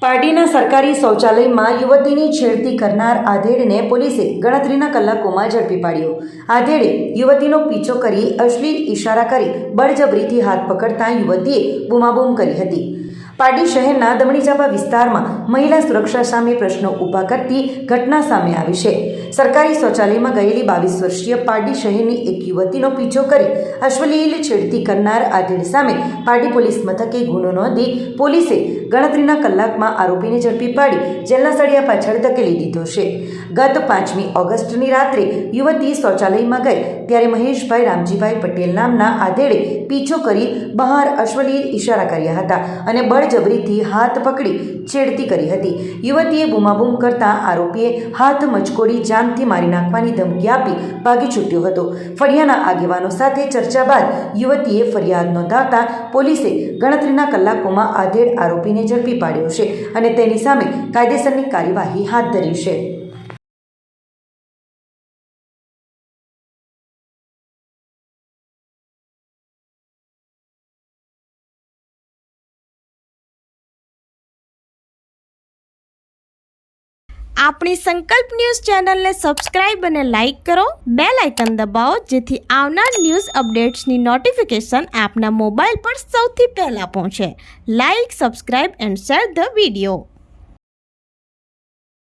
પાર્ટીના સરકારી શૌચાલયમાં યુવતીની છેડતી કરનાર આધેડને પોલીસે ગણતરીના કલાકોમાં ઝડપી પાડ્યો। આધેડે યુવતીનો પીછો કરી અશ્લીલ ઇશારા કરી બળજબરીથી હાથ પકડતા યુવતીએ બૂમાબૂમ કરી હતી। પારડી શહેરના દમણીચાંપા વિસ્તારમાં મહિલા સુરક્ષા સામે પ્રશ્નો ઊભા કરતી ઘટના સામે આવી છે। સરકારી શૌચાલયમાં ગયેલી 22 વર્ષીય પારડી શહેરની એક યુવતીનો પીછો કરી અશ્લીલ છેડતી કરનાર આધેડ સામે પારડી પોલીસ મથકે ગુનો નોંધી પોલીસે ગણતરીના કલાકમાં આરોપીને ઝડપી પાડી જેલના સળિયા પાછળ ધકેલી દીધો છે। ગત 5મી ઓગસ્ટની રાત્રે યુવતી શૌચાલયમાં ગઈ ત્યારે મહેશભાઈ રામજીભાઈ પટેલ નામના આધેડે પીછો કરી બહાર અશ્લીલ ઇશારા કર્યા હતા અને બળજબરીથી હાથ પકડી છેડતી કરી હતી। યુવતીએ બૂમાબૂમ કરતા આરોપીએ હાથ મચકોડી જાનથી મારી નાખવાની ધમકી આપી ભાગી છૂટ્યો હતો। ફળિયાના આગેવાનો સાથે ચર્ચા બાદ યુવતીએ ફરિયાદ નોંધાવતા પોલીસે ગણતરીના કલાકોમાં આધેડ આરોપીને ઝડપી પાડ્યો છે અને તેની સામે કાયદેસરની કાર્યવાહી હાથ ધરી છે। આપણી સંકલ્પ ન્યૂઝ ચેનલને સબસ્ક્રાઇબ અને લાઇક કરો, બેલ આઇકન દબાવો જેથી આવનાર ન્યૂઝ અપડેટ્સની નોટિફિકેશન આપના મોબાઈલ પર સૌથી પહેલા પહોંચે। Like, subscribe and share the video.